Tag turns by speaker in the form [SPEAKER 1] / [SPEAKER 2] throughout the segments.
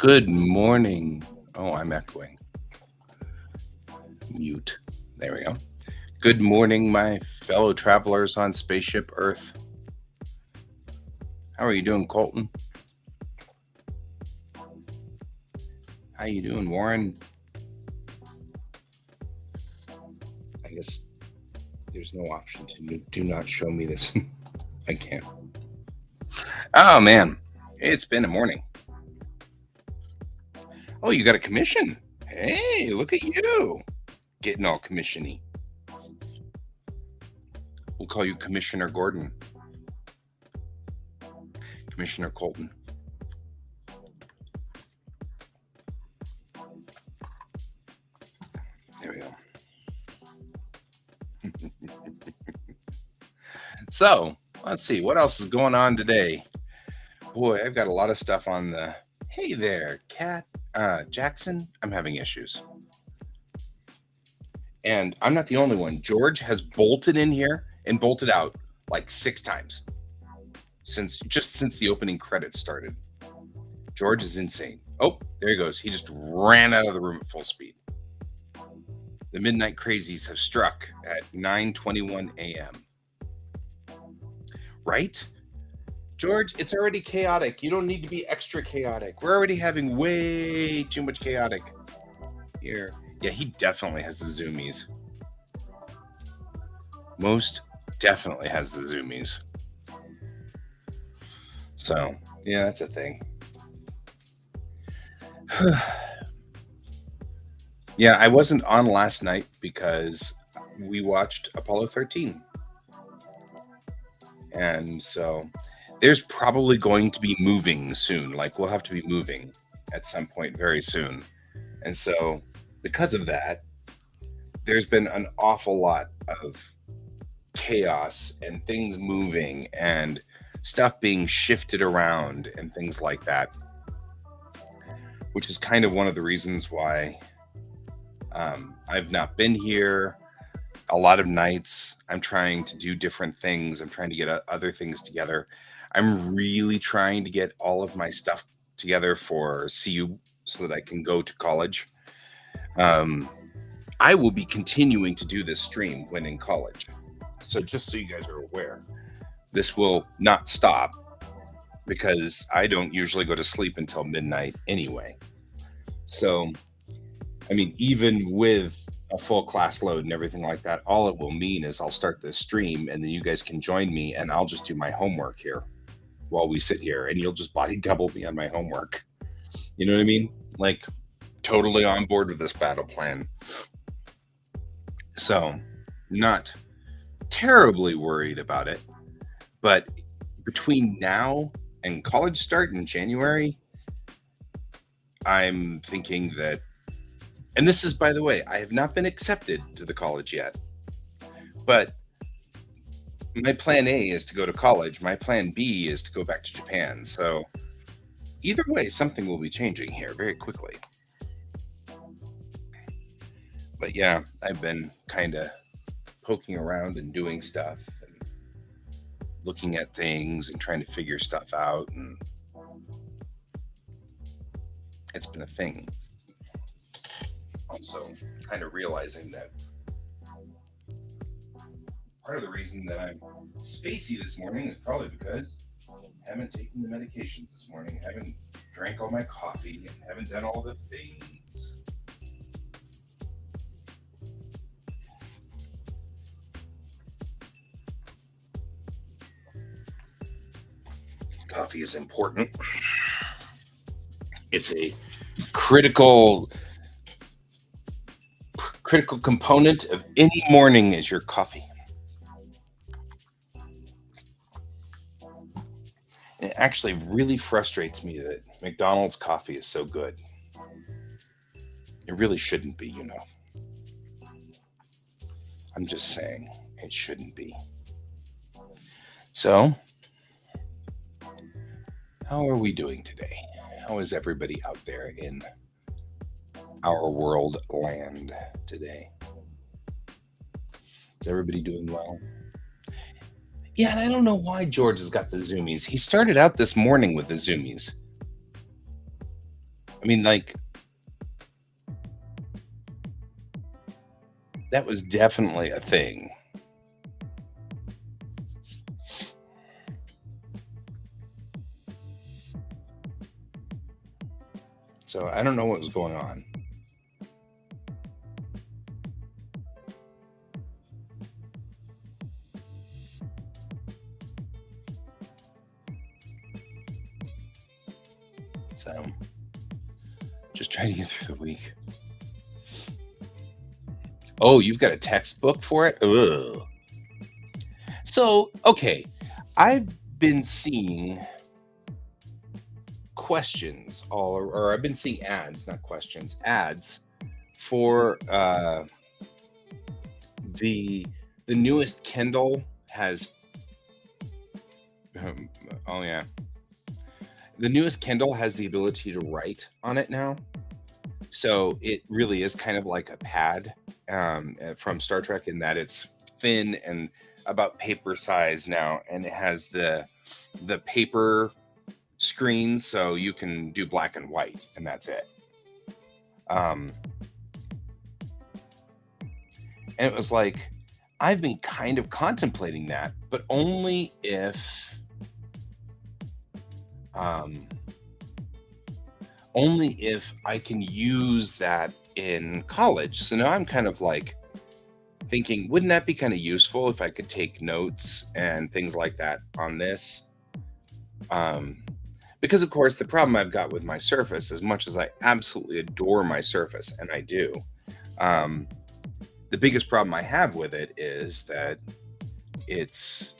[SPEAKER 1] Good morning. Oh, I'm echoing. Mute. There we go. Good morning, my fellow travelers on Spaceship Earth. How are you doing, Colton? How you doing, Warren? I guess there's no option to do not show me this. I can't. Oh, man. It's been a morning. Oh, you got a commission? Hey, look at you. Getting all commissiony. We'll call you Commissioner Gordon. Commissioner Colton. There we go. So, let's see. What else is going on today? Boy, I've got a lot of stuff on the... Hey there, Cat. Jackson, I'm having issues. And I'm not the only one. George has bolted in here and bolted out like 6 times since the opening credits started. George is insane. Oh, there he goes. He just ran out of the room at full speed. The midnight crazies have struck at 9:21 a.m. Right? George, it's already chaotic. You don't need to be extra chaotic. We're already having way too much chaotic here. Yeah, he definitely has the zoomies. Most definitely has the zoomies. So, yeah, that's a thing. Yeah, I wasn't on last night because we watched Apollo 13. And so there's probably going to be moving soon. Like, we'll have to be moving at some point very soon. And so because of that, there's been an awful lot of chaos and things moving and stuff being shifted around and things like that, which is kind of one of the reasons why I've not been here. A lot of nights I'm trying to do different things. I'm trying to get other things together. I'm really trying to get all of my stuff together for CU so that I can go to college. I will be continuing to do this stream when in college. So just so you guys are aware, this will not stop because I don't usually go to sleep until midnight anyway. So, I mean, even with a full class load and everything like that, all it will mean is I'll start this stream and then you guys can join me and I'll just do my homework here while we sit here and you'll just body double me on my homework. You know what I mean? Like, totally on board with this battle plan. So, not terribly worried about it, but between now and college start in January, I'm thinking that, and this is, by the way, I have not been accepted to the college yet, but my plan A is to go to college. My plan B is to go back to Japan. So either way, something will be changing here very quickly. But yeah, I've been kind of poking around and doing stuff and looking at things and trying to figure stuff out, and it's been a thing. Also, kind of realizing that part of the reason that I'm spacey this morning is probably because I haven't taken the medications this morning, haven't drank all my coffee, and haven't done all the things. Coffee is important. It's a critical component of any morning is your coffee. It actually really frustrates me that McDonald's coffee is so good. It really shouldn't be, you know. I'm just saying, it shouldn't be. So, how are we doing today? How is everybody out there in our world land today? Is everybody doing well? Yeah, and I don't know why George has got the zoomies. He started out this morning with the zoomies. I mean, like, that was definitely a thing. So I don't know what was going on. So just trying to get through the week. Oh, you've got a textbook for it? Ugh. So, okay. I've been seeing questions or I've been seeing ads, not questions, ads for the the newest Kindle has um, oh yeah. The newest Kindle has the ability to write on it now. So it really is kind of like a pad from Star Trek in that it's thin and about paper size now, and it has the paper screen, so you can do black and white, and that's it. Um, and it was like I've been kind of contemplating that, but um, only if I can use that in college. So now I'm kind of like thinking, wouldn't that be kind of useful if I could take notes and things like that on this? Um, because of course, the problem I've got with my Surface, as much as I absolutely adore my Surface, and I do, um, the biggest problem I have with it is that it's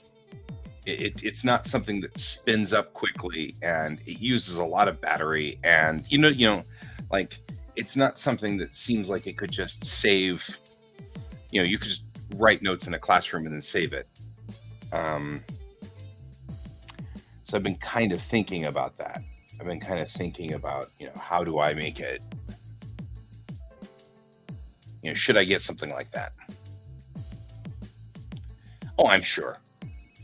[SPEAKER 1] it's not something that spins up quickly, and it uses a lot of battery, and like it's not something that seems like it could just save. You could just write notes in a classroom and then save it. Um, so I've been kind of thinking about that. I've been kind of thinking about, how do I make it? Should I get something like that? Oh, I'm sure.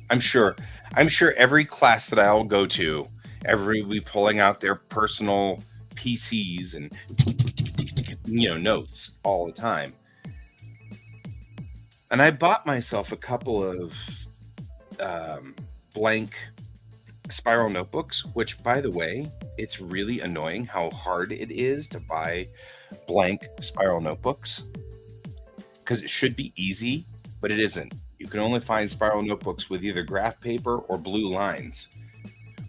[SPEAKER 1] I'm sure. I'm sure every class that I'll go to, everybody will be pulling out their personal PCs and notes all the time. And I bought myself a couple of blank spiral notebooks, which, by the way, it's really annoying how hard it is to buy blank spiral notebooks because it should be easy, but it isn't. You can only find spiral notebooks with either graph paper or blue lines.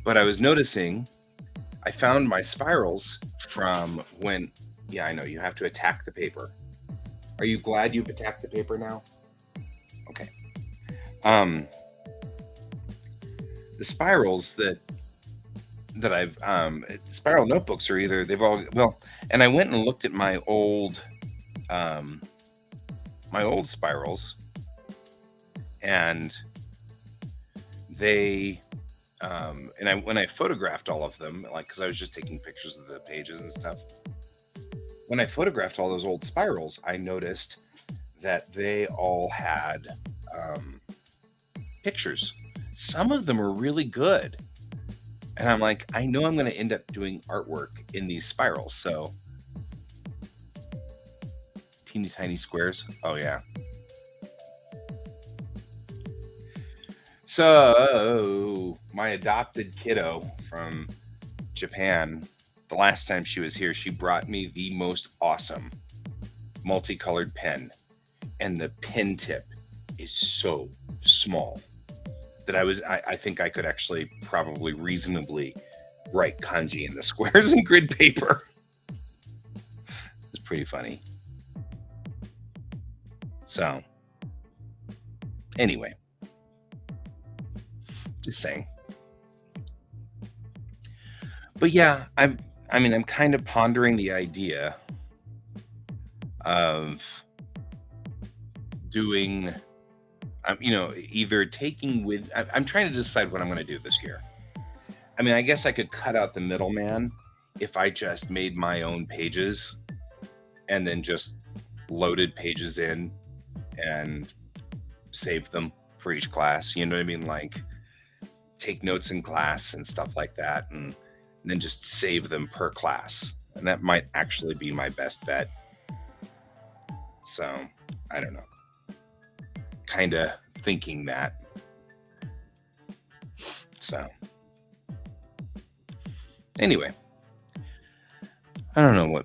[SPEAKER 1] But I was noticing I found my spirals from when, yeah, I know you have to attack the paper. Are you glad you've attacked the paper now? Okay. The spirals that I've spiral notebooks are either they've all well, and I went and looked at my old spirals, and they when I photographed all of them, like because I was just taking pictures of the pages and stuff. When I photographed all those old spirals, I noticed that they all had pictures. Some of them are really good. And I'm like, I know I'm going to end up doing artwork in these spirals. So teeny tiny squares. Oh, yeah. So my adopted kiddo from Japan, the last time she was here, she brought me the most awesome multicolored pen. And the pen tip is so small that I think I could actually probably reasonably write kanji in the squares and grid paper. It's pretty funny. So anyway, just saying. But yeah, I'm kind of pondering the idea of doing either taking with I'm trying to decide what I'm going to do this year. I mean, I guess I could cut out the middleman if I just made my own pages and then just loaded pages in and saved them for each class. You know what I mean? Like take notes in class and stuff like that, and then just save them per class. And that might actually be my best bet. So, I don't know. Kind of thinking that. So, anyway, I don't know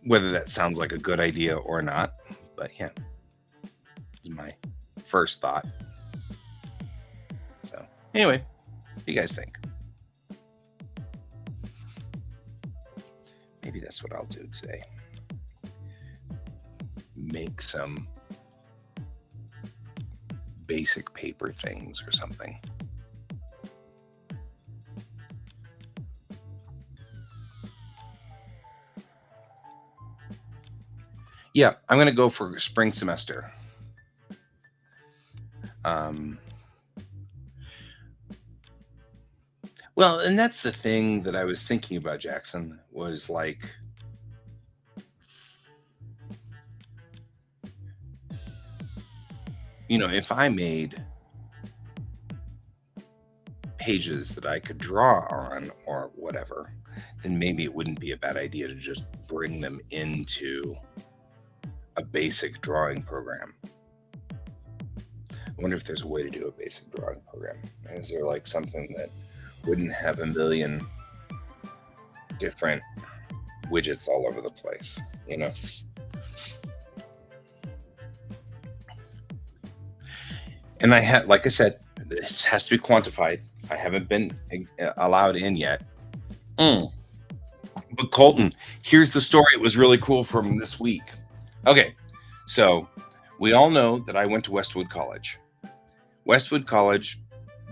[SPEAKER 1] whether that sounds like a good idea or not, but yeah, it's my first thought. So, anyway, what do you guys think? Maybe that's what I'll do today. Make some basic paper things or something. Yeah, I'm going to go for spring semester. Well, and that's the thing that I was thinking about, Jackson, was like, if I made pages that I could draw on or whatever, then maybe it wouldn't be a bad idea to just bring them into a basic drawing program. I wonder if there's a way to do a basic drawing program. Is there like something that wouldn't have a million different widgets all over the place, And I had, like I said, this has to be quantified. I haven't been allowed in yet. But Colton, here's the story. It was really cool from this week. Okay, so we all know that I went to Westwood College. Westwood College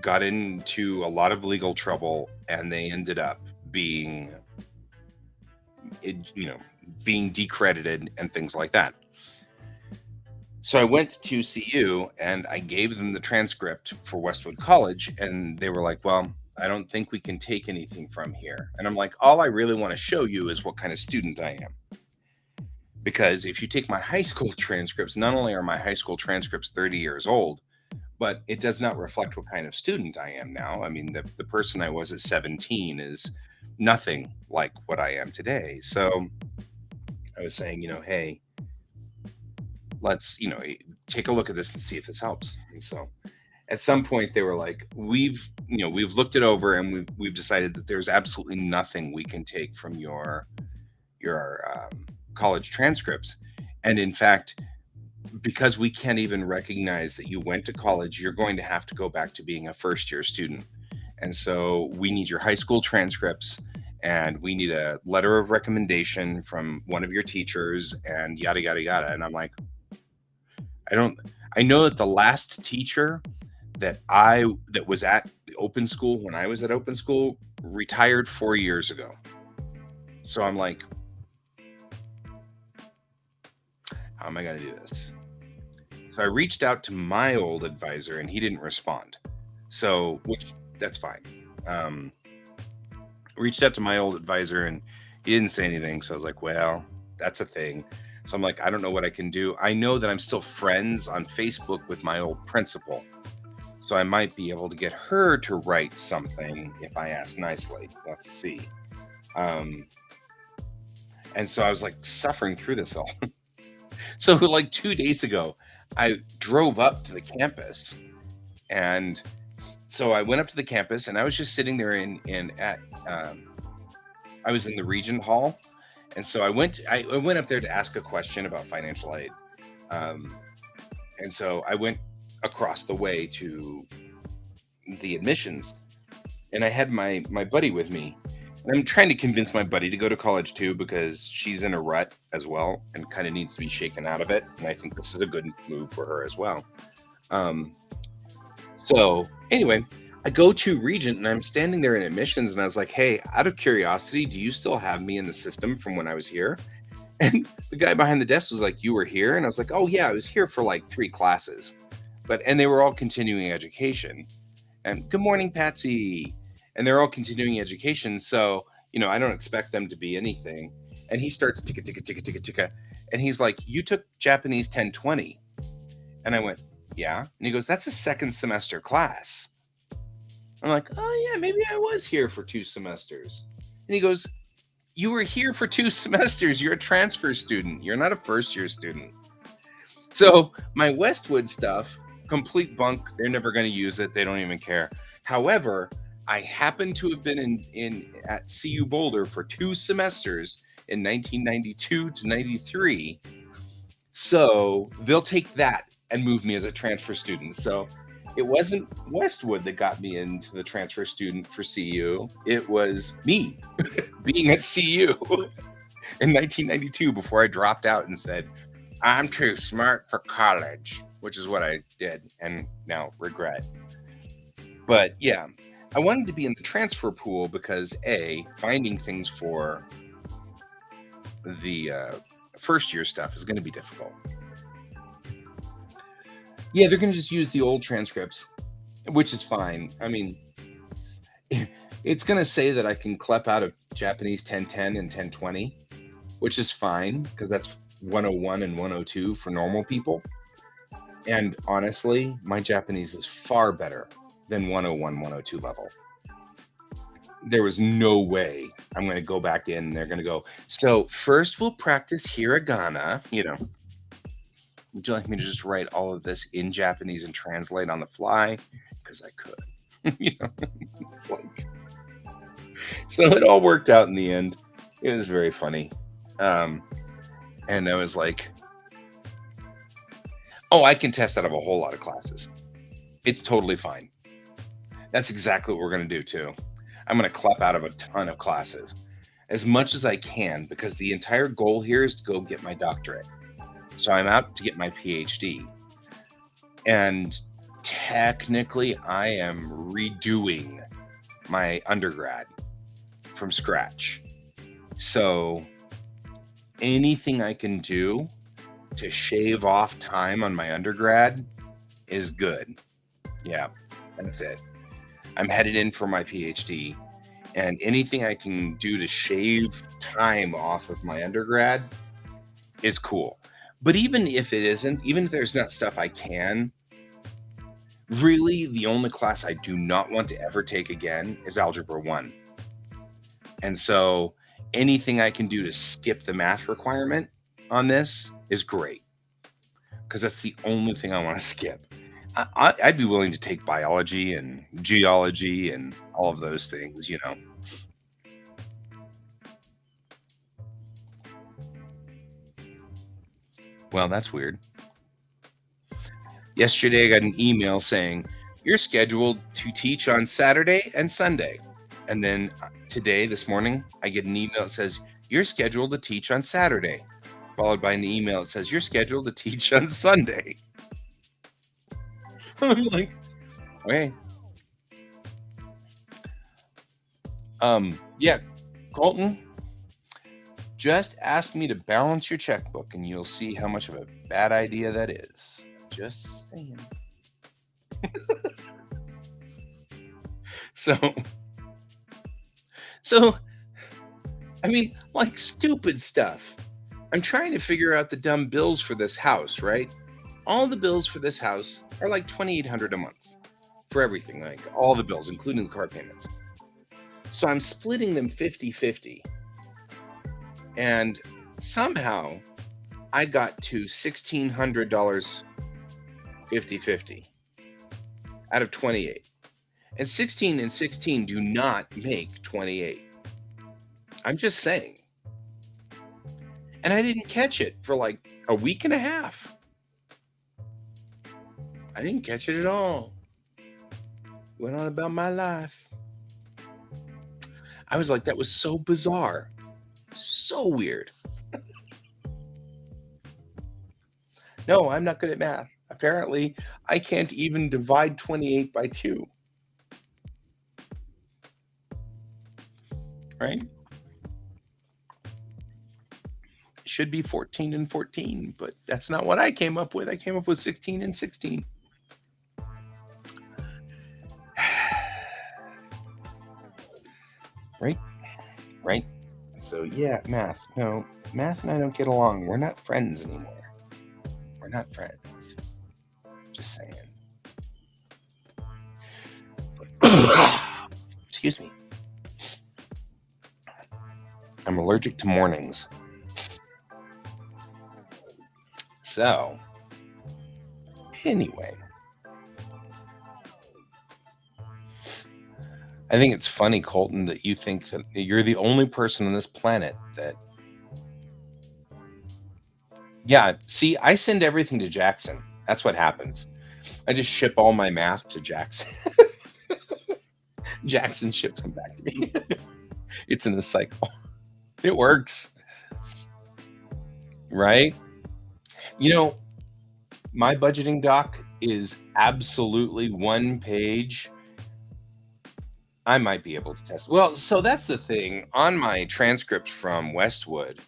[SPEAKER 1] got into a lot of legal trouble, and they ended up being decredited and things like that. So I went to CU and I gave them the transcript for Westwood College, and they were like, well, I don't think we can take anything from here. And I'm like, all I really want to show you is what kind of student I am. Because if you take my high school transcripts, not only are my high school transcripts 30 years old, but it does not reflect what kind of student I am now. I mean, the person I was at 17 is nothing like what I am today. So I was saying, hey, let's, take a look at this and see if this helps. And so at some point they were like, we've looked it over and we've decided that there's absolutely nothing we can take from your college transcripts. And in fact, because we can't even recognize that you went to college, you're going to have to go back to being a first year student. And so we need your high school transcripts, and we need a letter of recommendation from one of your teachers, and yada, yada, yada. And I'm like, I know that the last teacher that was at the open school when I was at open school retired 4 years ago. So I'm like, how am I going to do this? So I reached out to my old advisor and he didn't respond. So, which that's fine. Reached out to my old advisor and he didn't say anything. So I was like, well, that's a thing. So I'm like, I don't know what I can do. I know that I'm still friends on Facebook with my old principal. So I might be able to get her to write something if I ask nicely. We'll have to see. And so I was like suffering through this all. So like 2 days ago, I drove up to the campus, and so I went up to the campus and I was just sitting there I was in the Regent Hall. And so I went up there to ask a question about financial aid. And so I went across the way to the admissions, and I had my buddy with me. And I'm trying to convince my buddy to go to college too, because she's in a rut as well and kind of needs to be shaken out of it. And I think this is a good move for her as well. So anyway, I go to Regent and I'm standing there in admissions and I was like, hey, out of curiosity, do you still have me in the system from when I was here? And the guy behind the desk was like, you were here? And I was like, oh yeah, I was here for like 3 classes. And they were all continuing education. And good morning, Patsy. And they're all continuing education. So, I don't expect them to be anything. And he starts ticka, ticka, ticka, ticka, ticka. And he's like, you took Japanese 1020. And I went, yeah. And he goes, that's a second semester class. I'm like, oh yeah, maybe I was here for 2 semesters. And he goes, You were here for 2 semesters. You're a transfer student. You're not a first-year student. So my Westwood stuff, complete bunk. They're never going to use it. They don't even care. However, I happen to have been in at CU Boulder for 2 semesters in 1992 to 93. So they'll take that and move me as a transfer student. So it wasn't Westwood that got me into the transfer student for CU. It was me being at CU in 1992 before I dropped out and said, I'm too smart for college, which is what I did and now regret. But yeah, I wanted to be in the transfer pool because A, finding things for the first year stuff is going to be difficult. Yeah, they're going to just use the old transcripts, which is fine. I mean, it's going to say that I can clep out of Japanese 1010 and 1020, which is fine because that's 101 and 102 for normal people. And honestly, my Japanese is far better than 101, 102 level. There was no way I'm going to go back in and they're going to go, so first we'll practice hiragana, Would you like me to just write all of this in Japanese and translate on the fly? Because I could. It's like... So it all worked out in the end. It was very funny. And I was like, oh, I can test out of a whole lot of classes. It's totally fine. That's exactly what we're going to do too. I'm going to clap out of a ton of classes as much as I can because the entire goal here is to go get my doctorate. So I'm out to get my PhD. And technically, I am redoing my undergrad from scratch. So anything I can do to shave off time on my undergrad is good. Yeah, that's it. I'm headed in for my PhD, and anything I can do to shave time off of my undergrad is cool. But even if it isn't, even if there's not stuff I can, really the only class I do not want to ever take again is Algebra 1. And so anything I can do to skip the math requirement on this is great, because that's the only thing I want to skip. I'd be willing to take biology and geology and all of those things, Well, that's weird. Yesterday, I got an email saying, you're scheduled to teach on Saturday and Sunday. And then today, this morning, I get an email that says, you're scheduled to teach on Saturday, followed by an email that says, you're scheduled to teach on Sunday. I'm like, okay. Yeah, Colton, just ask me to balance your checkbook and you'll see how much of a bad idea that is. Just saying. So, I mean, like stupid stuff. I'm trying to figure out the dumb bills for this house, right? All the bills for this house are like $2,800 a month for everything, like all the bills, including the car payments. So I'm splitting them 50-50. And somehow I got to $1,600 50-50 out of 28. And 16 and 16 do not make 28. I'm just saying. And I didn't catch it for like a week and a half. I didn't catch it at all. Went on about my life. I was like, that was so bizarre. So weird. No, I'm not good at math. Apparently, I can't even divide 28 by 2. Right? It should be 14 and 14, but that's not what I came up with. I came up with 16 and 16. Right? So yeah, math. No, math and I don't get along. We're not friends anymore. We're not friends. Just saying. Excuse me. I'm I'm allergic to mornings. So, anyway, I think it's funny, Colton, that you think that you're the only person on this planet that. Yeah, see, I send everything to Jackson. That's what happens. I just ship all my math to Jackson. Jackson ships them back to me. It's in a cycle. It works, right? You know, my budgeting doc is absolutely one page. I might be able to test. Well, so that's the thing. On my transcript from Westwood,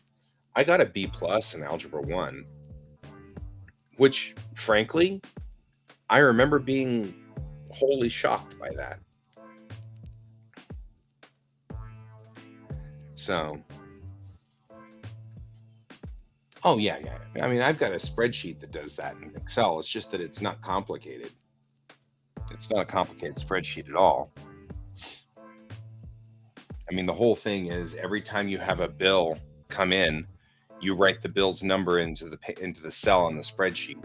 [SPEAKER 1] I got a B plus in Algebra 1, which, frankly, I remember being wholly shocked by that. So, oh, yeah. I mean, I've got a spreadsheet that does that in Excel. It's just that it's not complicated. It's not a complicated spreadsheet at all. I mean, the whole thing is every time you have a bill come in, you write the bill's number into the cell on the spreadsheet.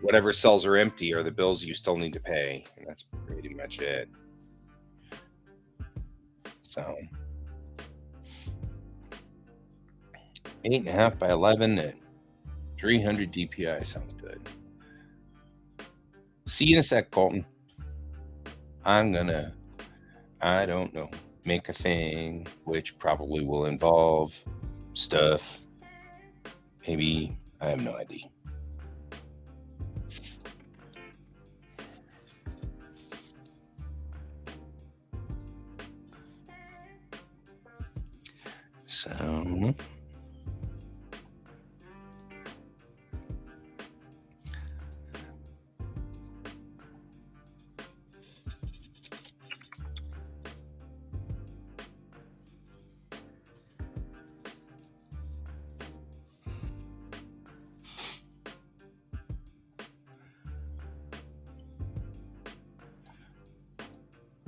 [SPEAKER 1] Whatever cells are empty are the bills you still need to pay, and that's pretty much it. So 8.5 by 11 at 300 DPI sounds good. See you in a sec, Colton. I don't know, make a thing, which probably will involve stuff. Maybe, I have no idea. So,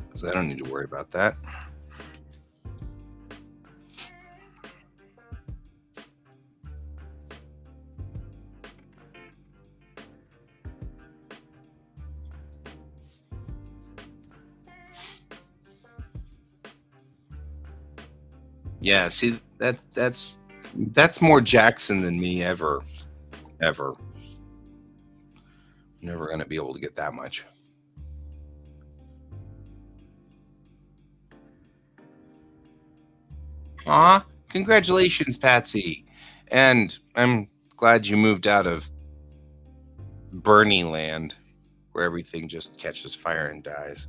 [SPEAKER 1] because I don't need to worry about that. Yeah, see, that's more Jackson than me ever. Never gonna be able to get that much. Aw, congratulations, Patsy. And I'm glad you moved out of Bernie land, where everything just catches fire and dies.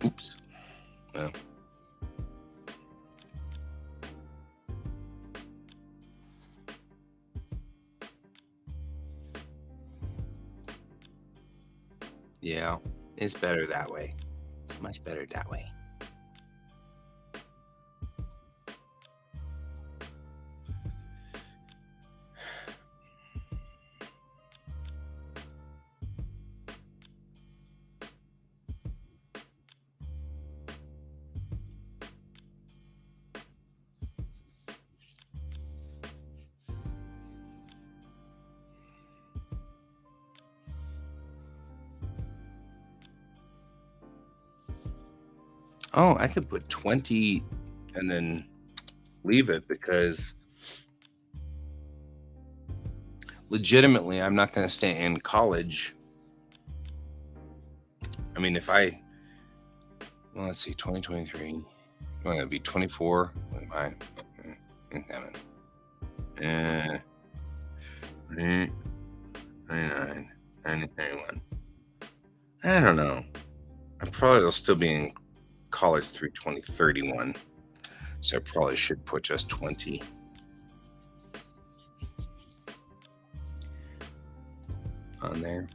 [SPEAKER 1] Oops. Well. Yeah, it's better that way. It's much better that way. Oh, I could put 20 and then leave it, because legitimately I'm not going to stay in college. I mean, if I, well, let's see, 2023, I'm going to be 24. What am I? 29, 31. I don't know. I probably will still be in college through 2031. So I probably should put just 20. on there.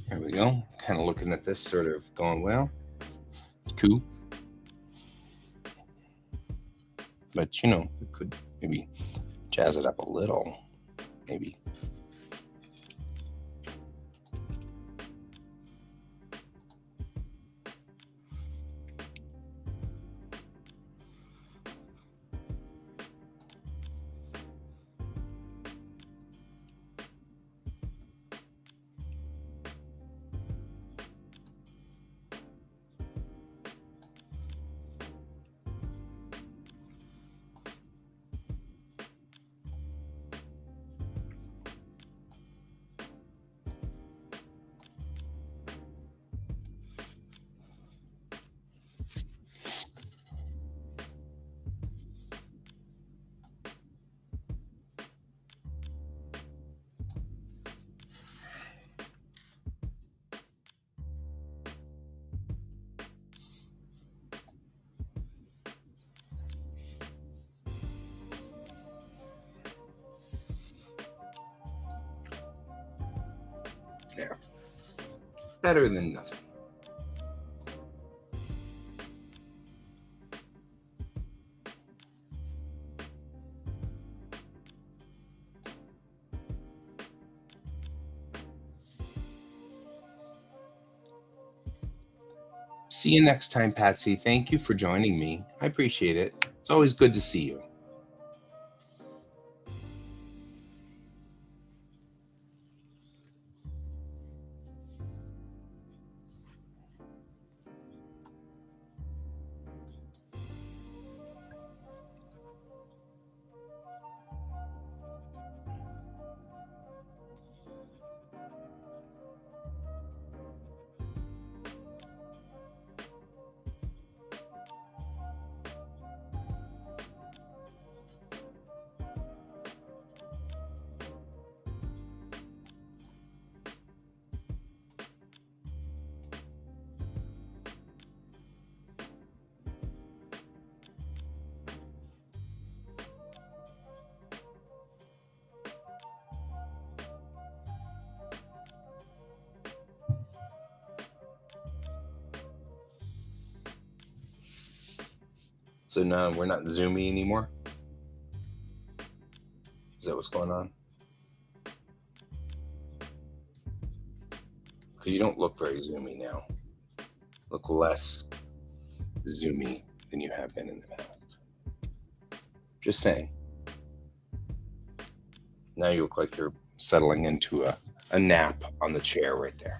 [SPEAKER 1] There we go. Kind of looking at this, sort of going, well, cool. But, we could maybe jazz it up a little, maybe. There. Better than nothing. See you next time, Patsy. Thank you for joining me. I appreciate it. It's always good to see you. So now we're not zoomy anymore? Is that what's going on? Because you don't look very zoomy now. Look less zoomy than you have been in the past. Just saying. Now you look like you're settling into a nap on the chair right there.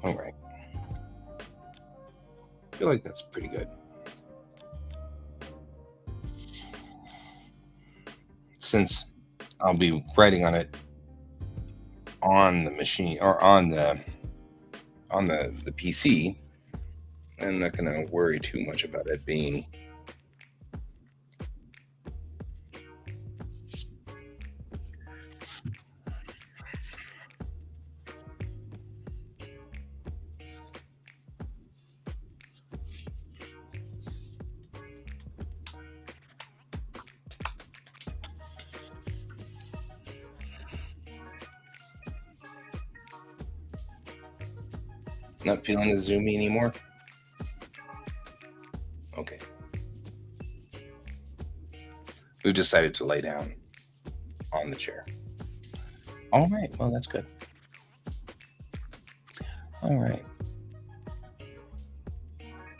[SPEAKER 1] All right. I feel like that's pretty good. Since I'll be writing on it on the machine or on the PC, I'm not going to worry too much about it being not feeling as zoomy anymore. Okay. We've decided to lay down on the chair. All right. Well, that's good. All right.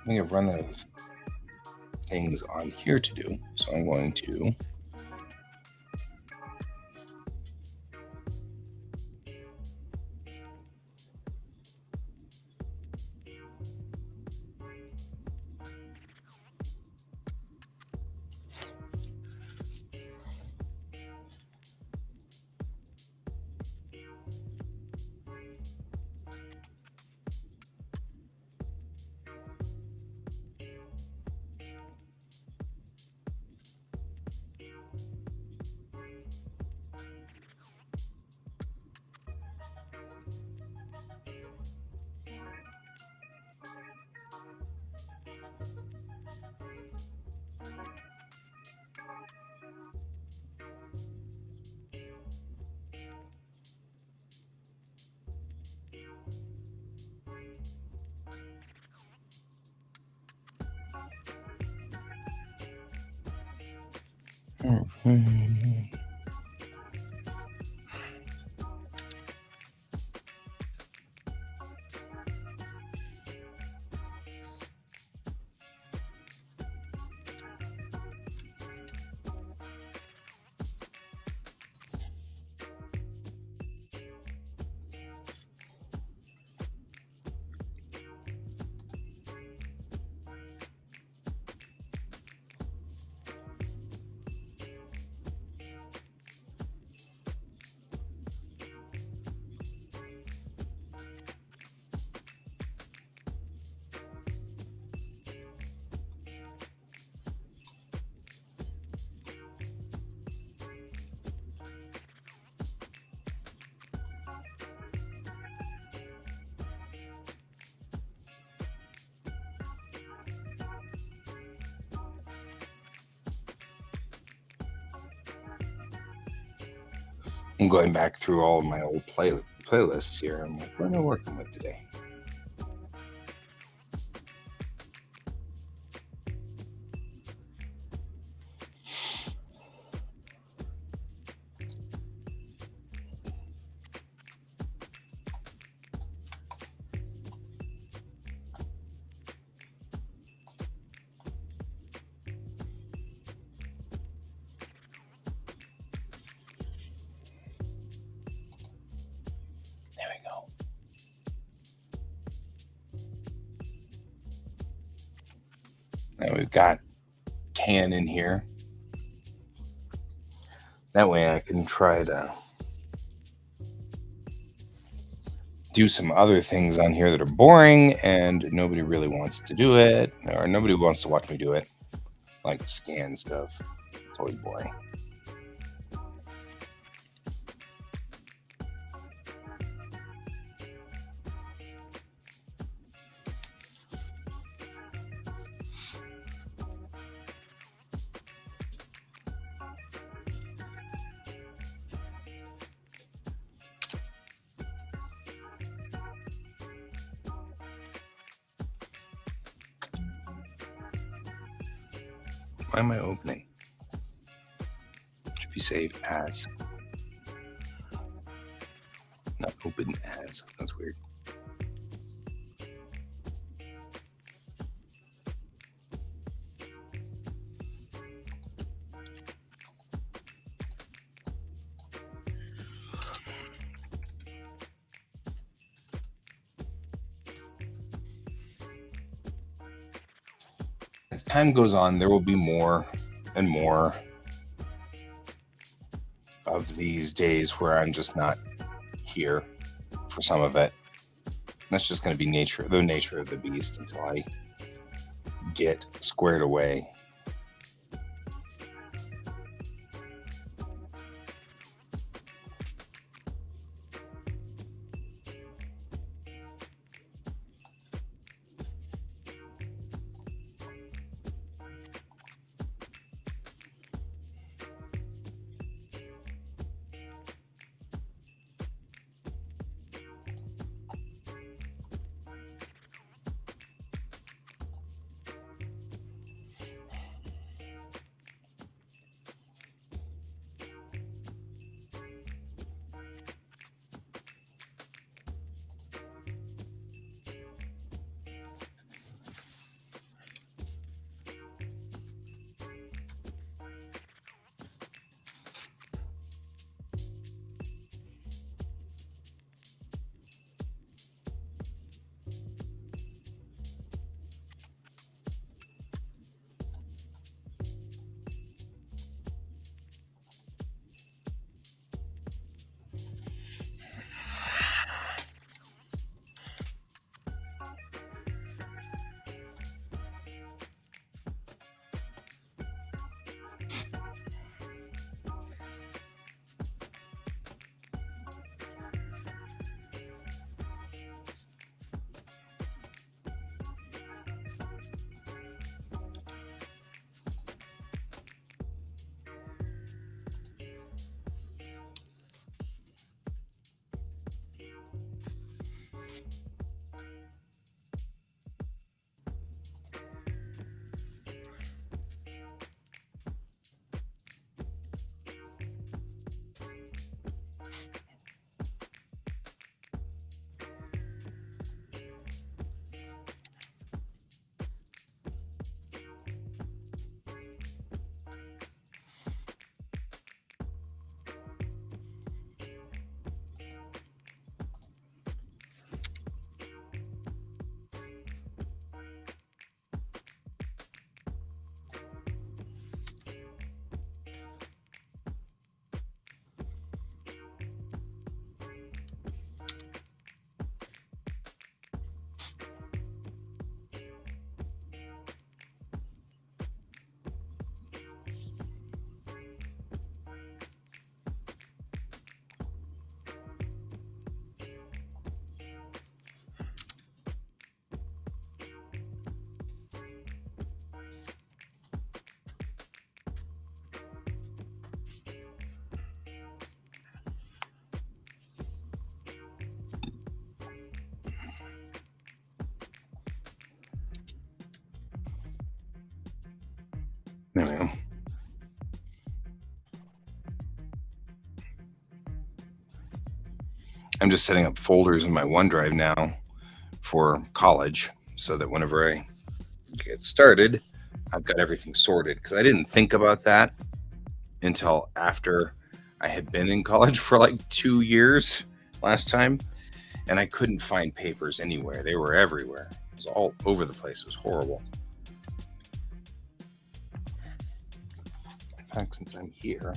[SPEAKER 1] We have run out of things on here to do, so I'm going to I'm going back through all of my old playlists here. I'm like, what am I working with today? There we go. Now we've got can in here. That way I can try to do some other things on here that are boring and nobody really wants to do it, or nobody wants to watch me do it, like scan stuff. It's always boring. Why am I opening? Should be saved as. Not open as. That's weird. As time goes on, there will be more and more of these days where I'm just not here for some of it. That's just going to be the nature of the beast until I get squared away. There we go. I'm just setting up folders in my OneDrive now for college so that whenever I get started, I've got everything sorted, because I didn't think about that until after I had been in college for like 2 years last time, and I couldn't find papers anywhere. They were everywhere. It was all over the place. It was horrible. In fact, since I'm here,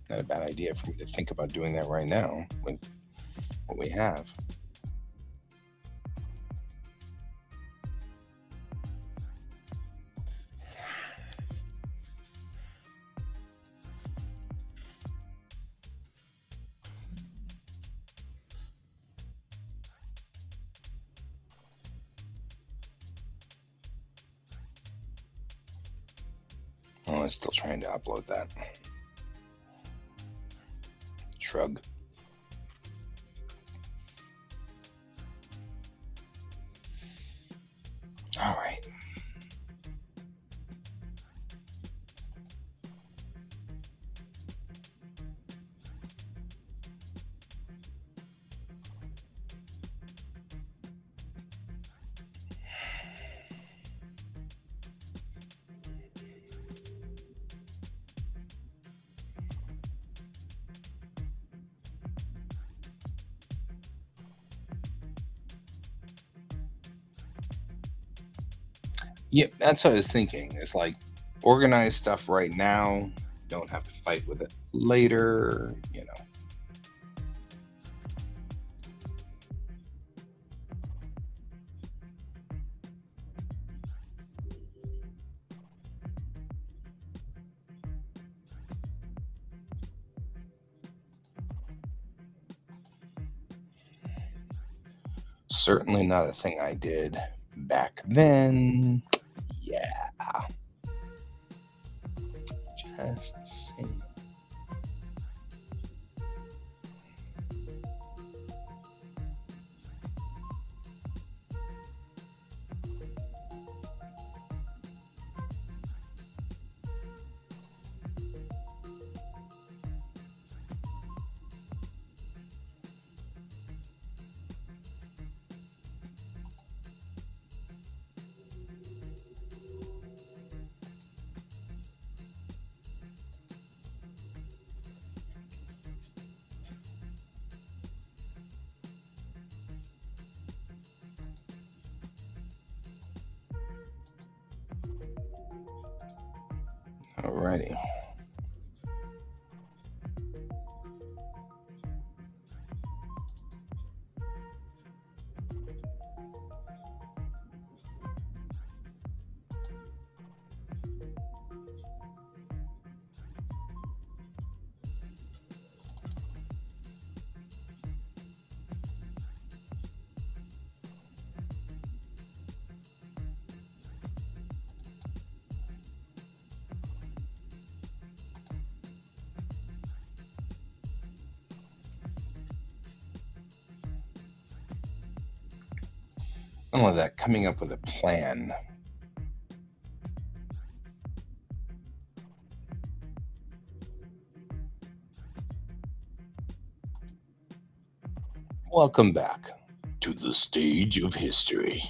[SPEAKER 1] not a bad idea for me to think about doing that right now with what we have. Oh, I'm still trying to upload that. Shrug. All right. Yep, that's what I was thinking. It's like, organize stuff right now. Don't have to fight with it later, you know. Certainly not a thing I did back then. Yeah. Just saying. Alrighty. All of that, coming up with a plan. Welcome back to the stage of history.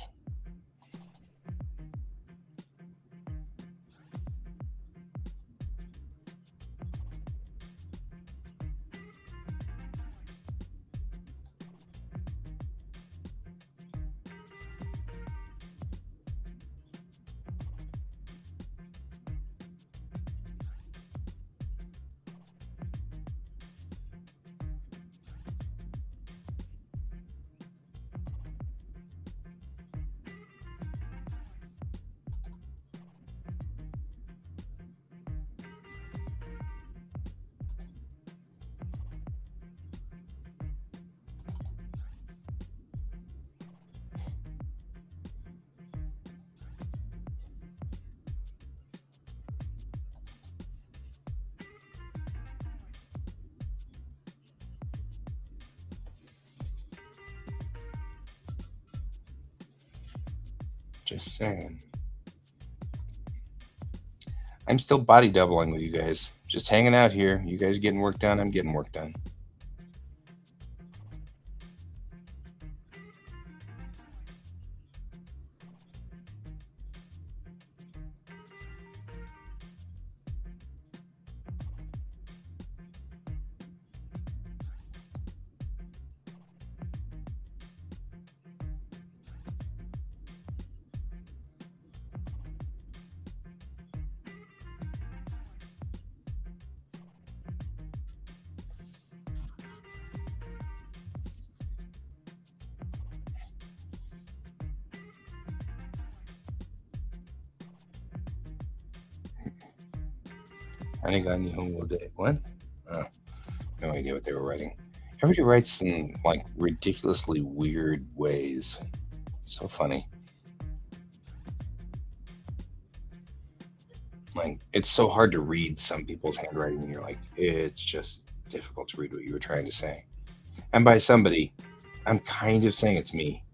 [SPEAKER 1] Just saying. I'm still body doubling with you guys. Just hanging out here. You guys getting work done. I'm getting work done. What? Oh, no idea what they were writing. Everybody writes in like ridiculously weird ways. So funny. Like it's so hard to read some people's handwriting. And you're like, it's just difficult to read what you were trying to say. And by somebody, I'm kind of saying it's me.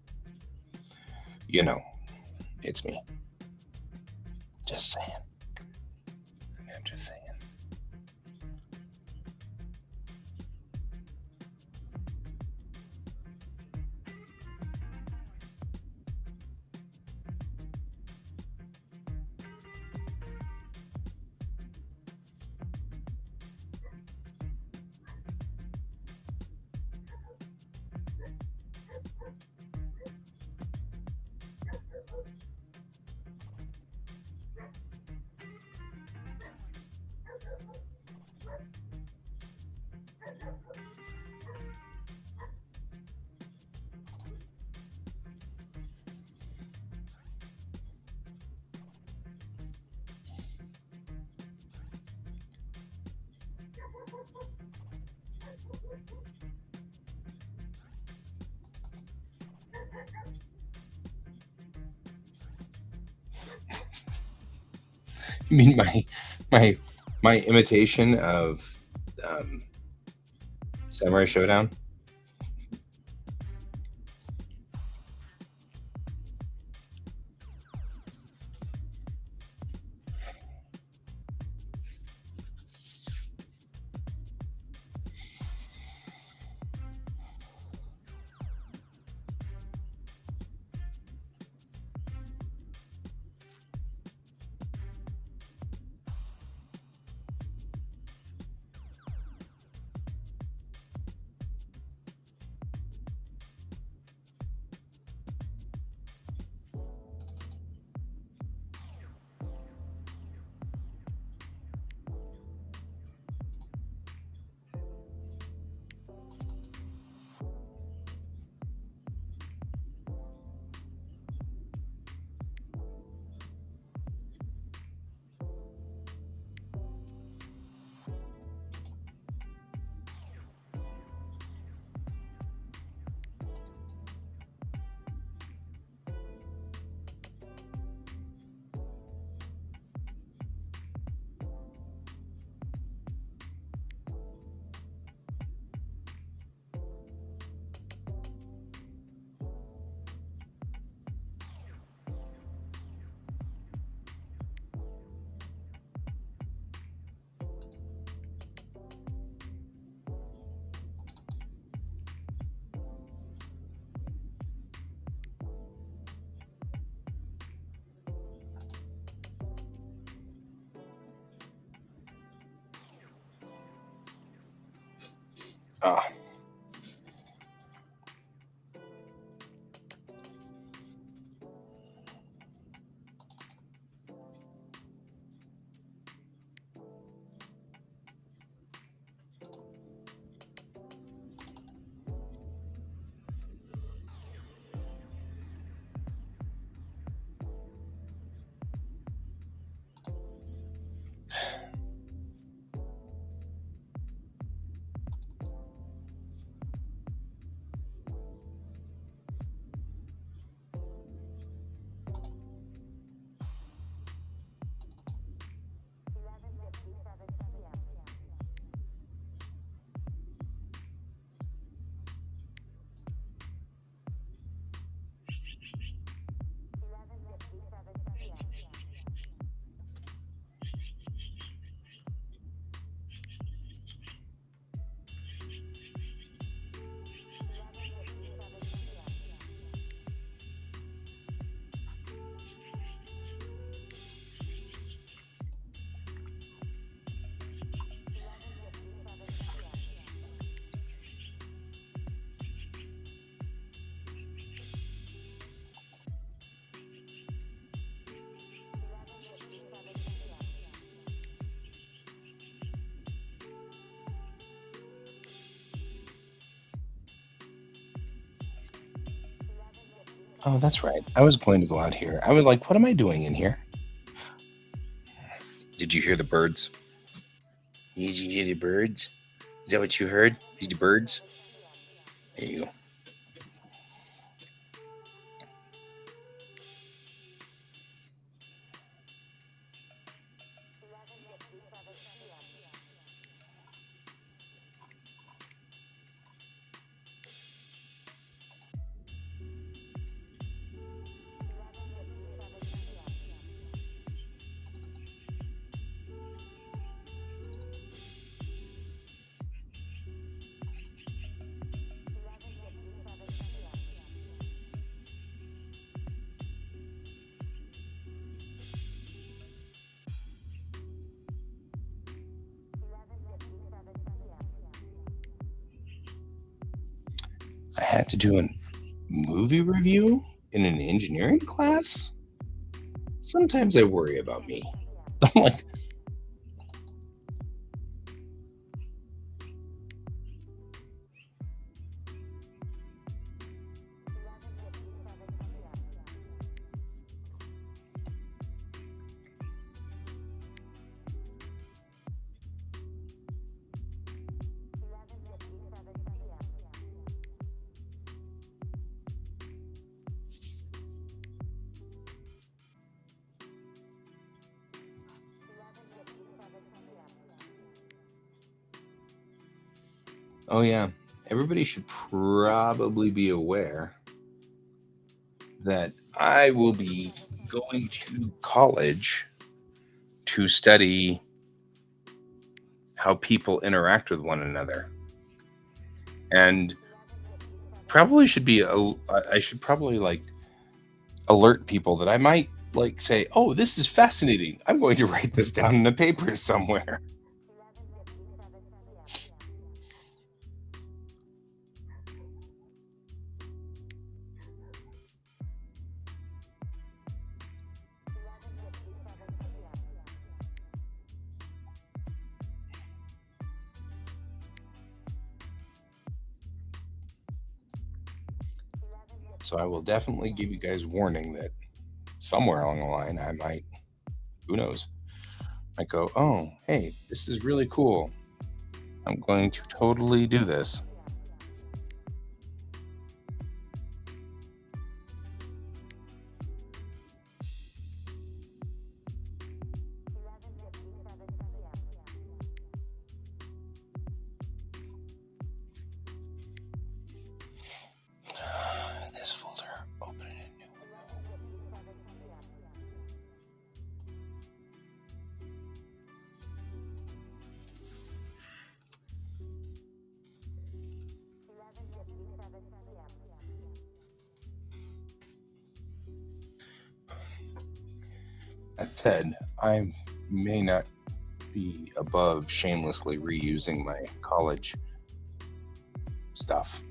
[SPEAKER 1] You know, it's me. Just saying. I'm just saying. You mean my my imitation of um, Samurai Showdown? Ah, Oh, that's right. I was going to go out here. I was like, what am I doing in here? Did you hear the birds? Did you hear the birds? Is that what you heard? Is the birds? There you go. I had to do a movie review in an engineering class. Sometimes I worry about me. I'm like, oh yeah, everybody should probably be aware that I will be going to college to study how people interact with one another. And probably should be I should probably like alert people that I might like say, "Oh, this is fascinating. I'm going to write this down in a paper somewhere." So I will definitely give you guys warning that somewhere along the line I might, who knows, might go, "Oh, hey, this is really cool. I'm going to totally do this." This folder, open it. That said, I may not be above shamelessly reusing my college stuff.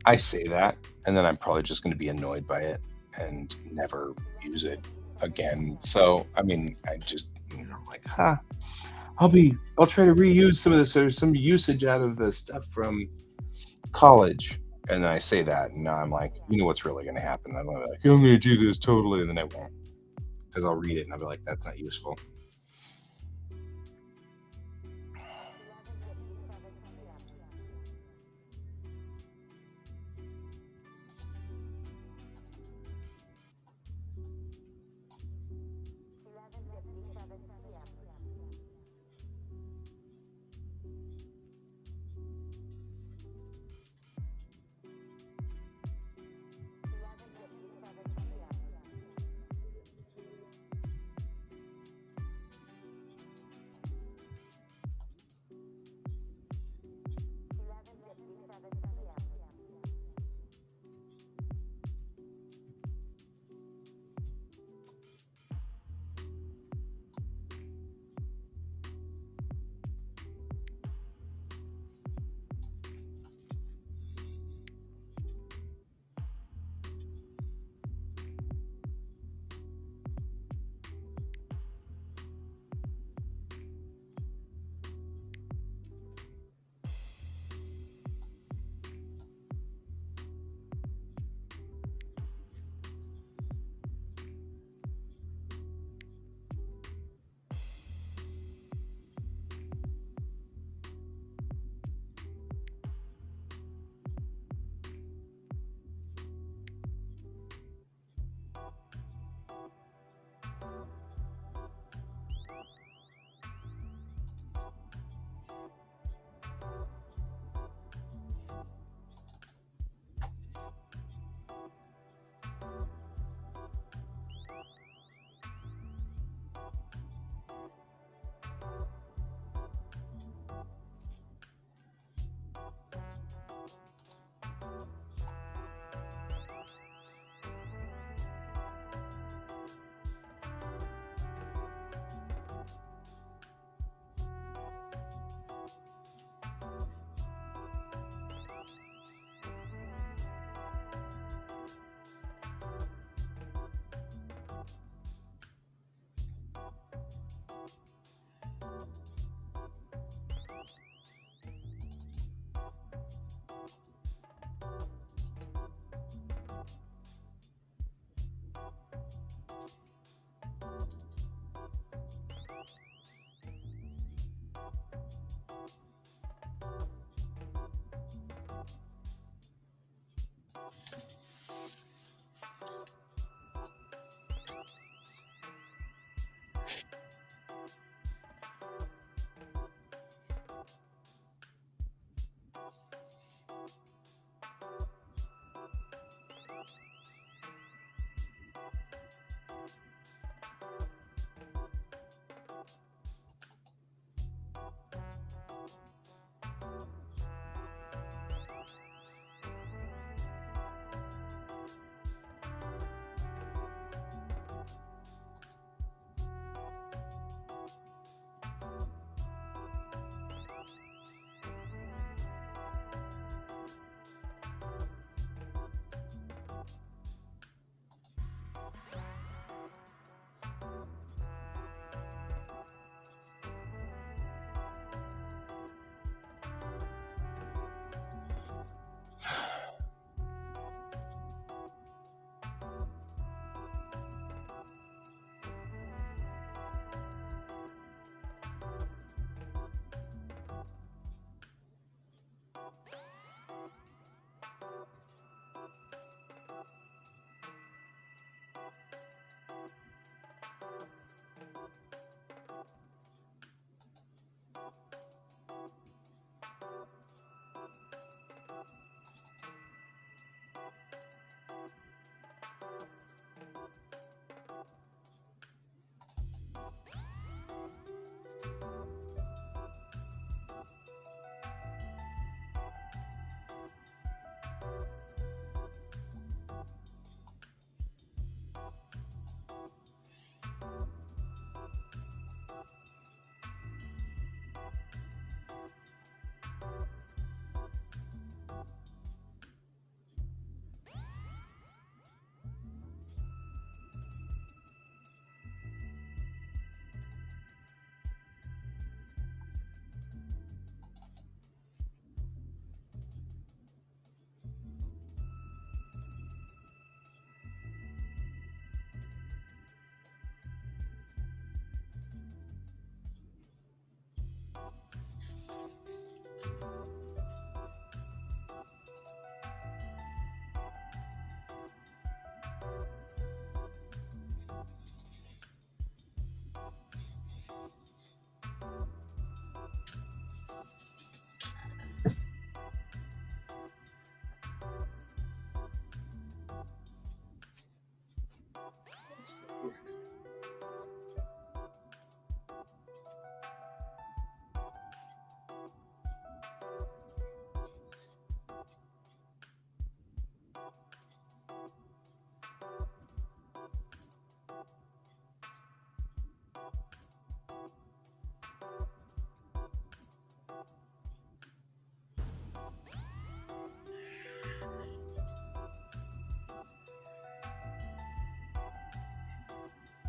[SPEAKER 1] I say that, and then I'm probably just going to be annoyed by it and never use it again. So, I mean, I just, like, I'll try to reuse some of this or some usage out of the stuff from college. And then I say that, and now I'm like, you know what's really going to happen? I'm gonna be like, I'm going to do this totally, and then I won't because I'll read it and I'll be like, that's not useful.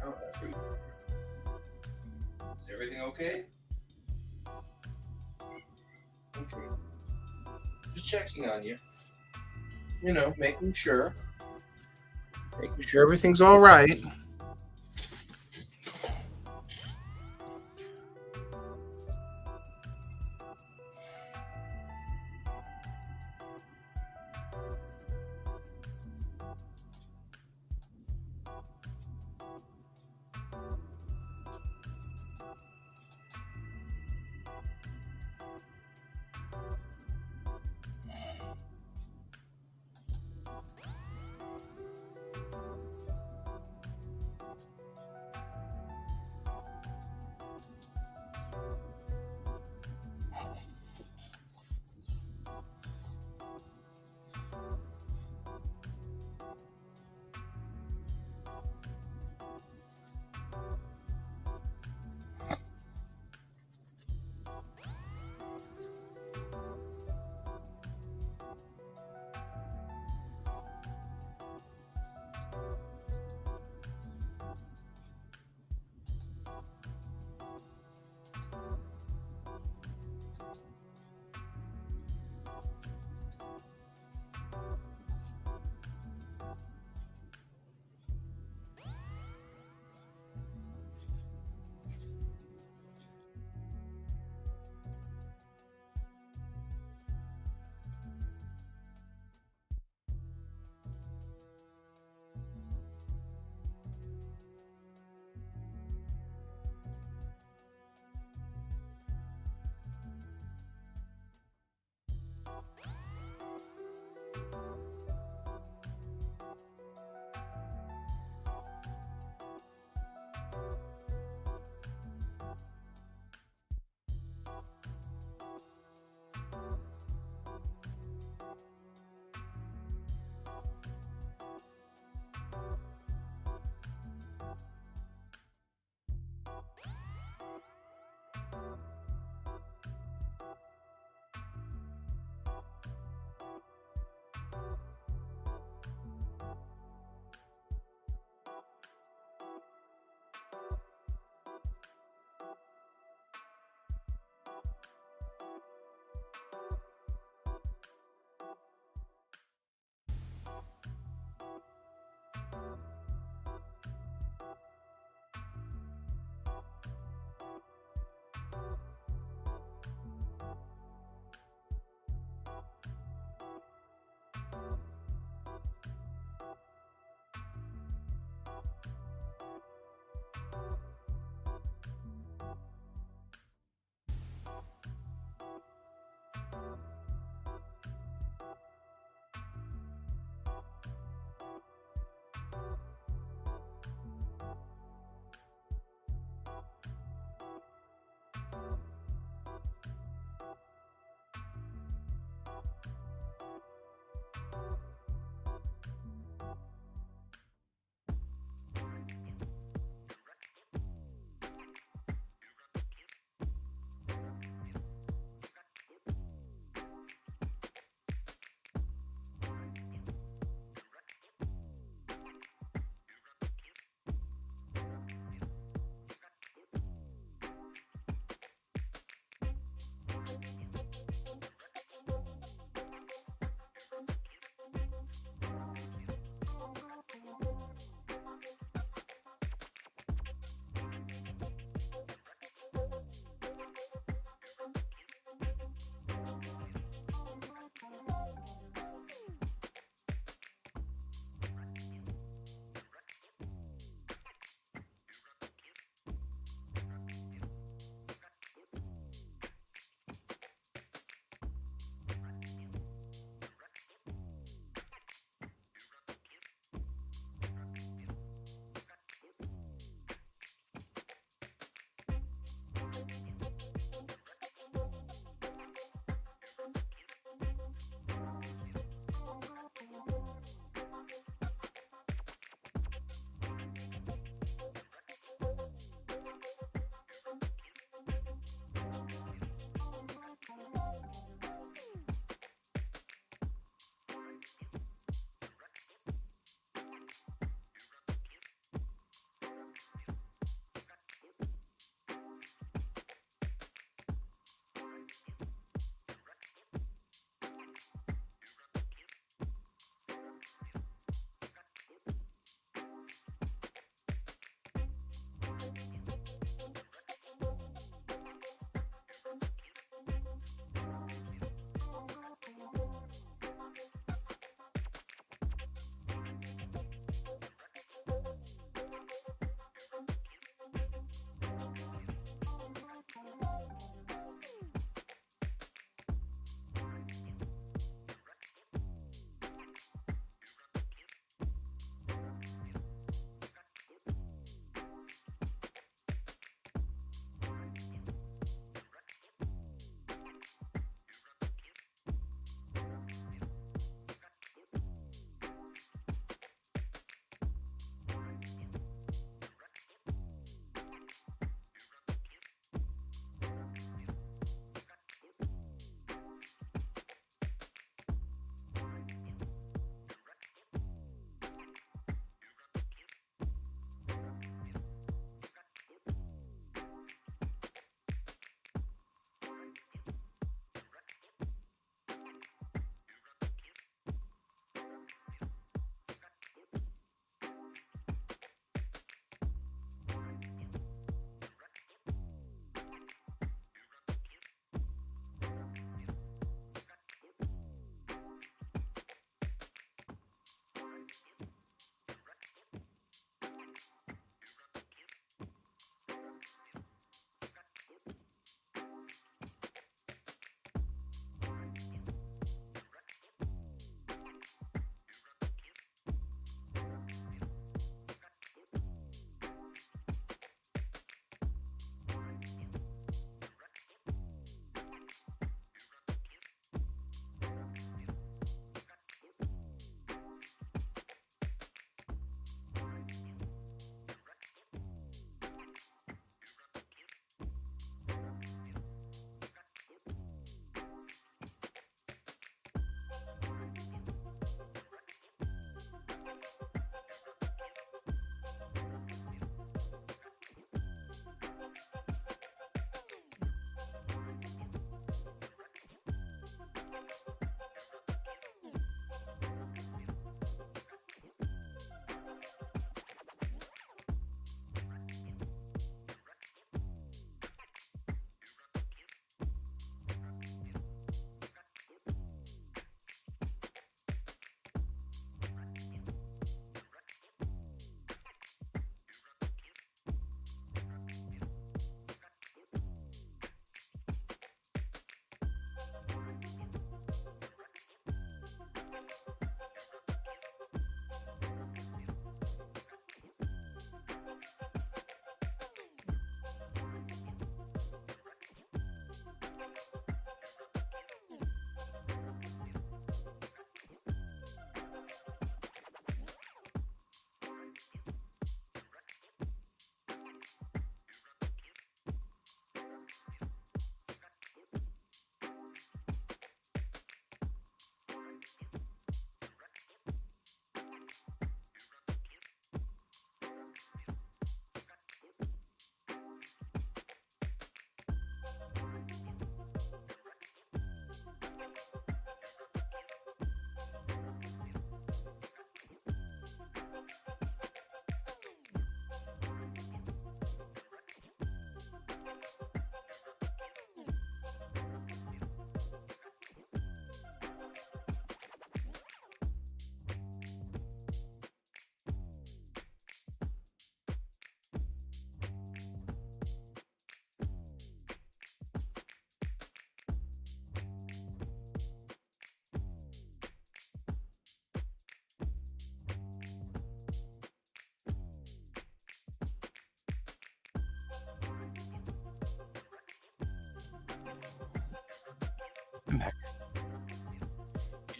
[SPEAKER 1] Oh, that's pretty. Is everything okay? Okay. Just checking on you. You know, making sure everything's all right.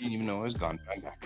[SPEAKER 1] Didn't even know I was gone. I'm back.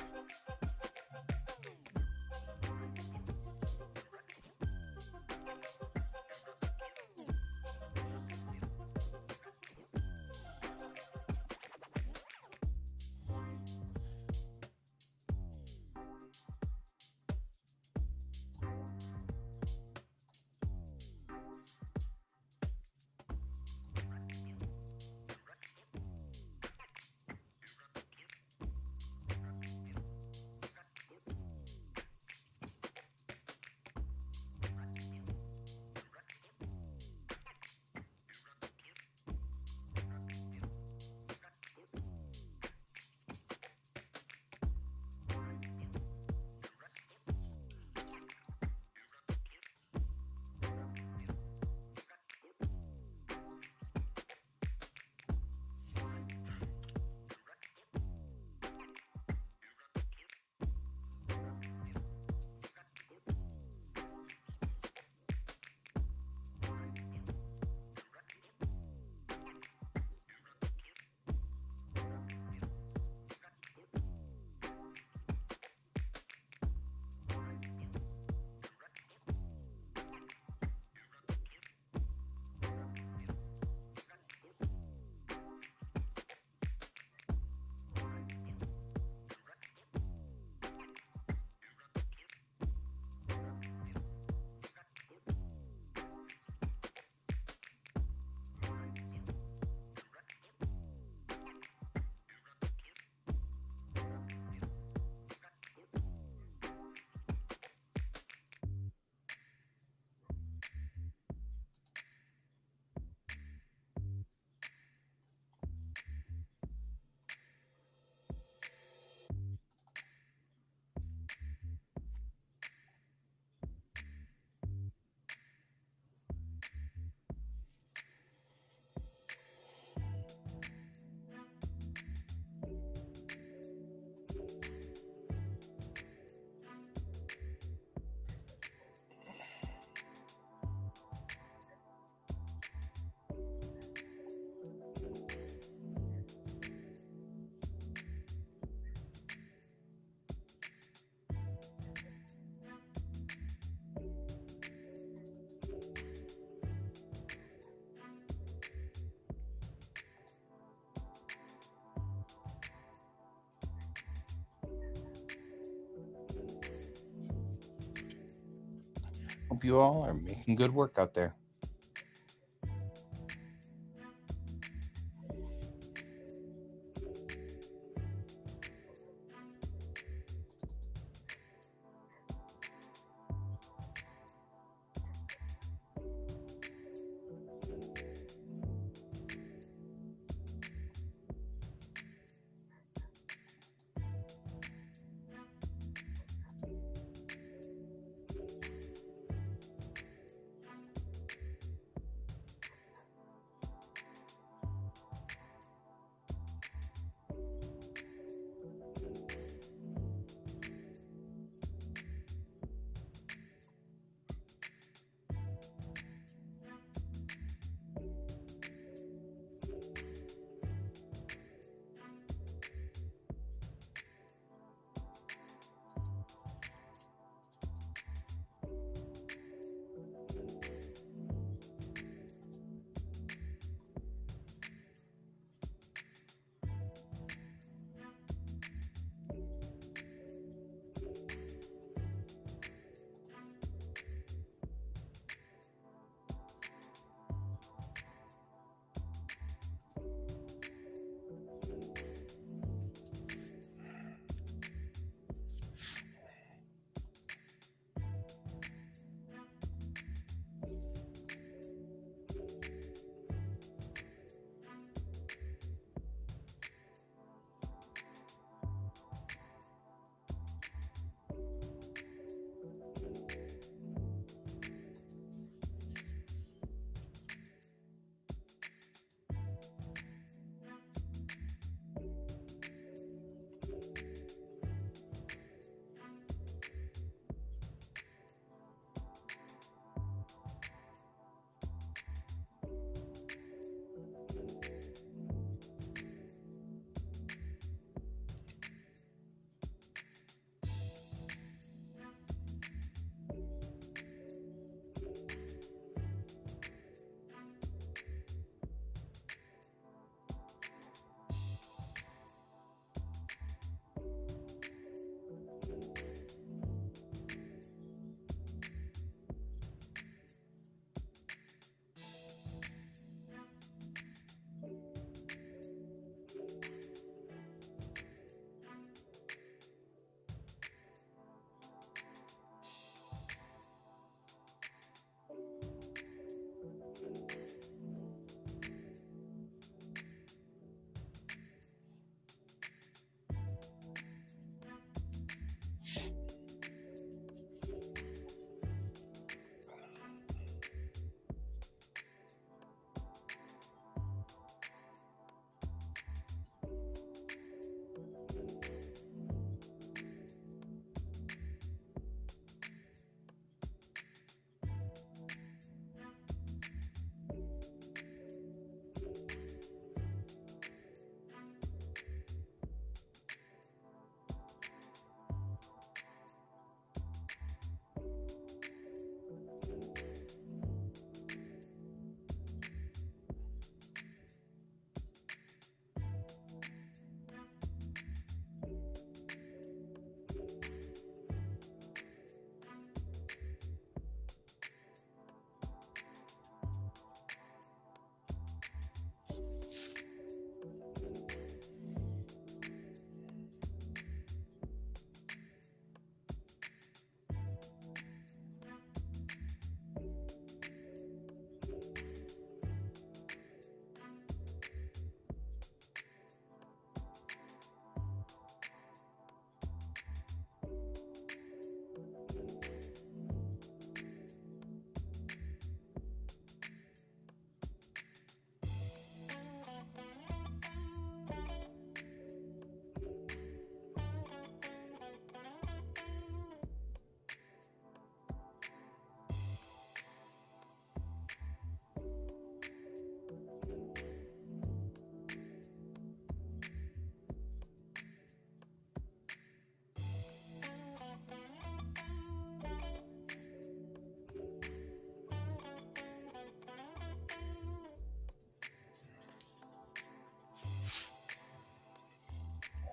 [SPEAKER 1] Hope you all are making good work out there.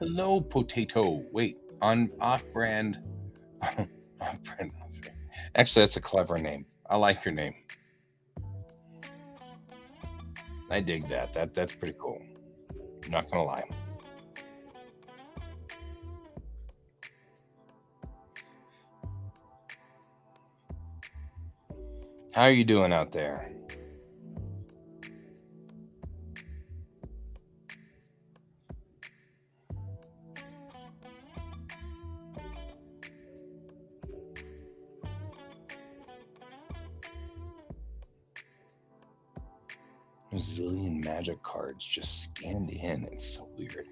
[SPEAKER 1] Hello, potato. Wait, on off-brand. Off-brand. Actually, that's a clever name. I like your name. I dig that. That's pretty cool. I'm not gonna lie. How are you doing out there? A zillion magic cards just scanned in. It's so weird.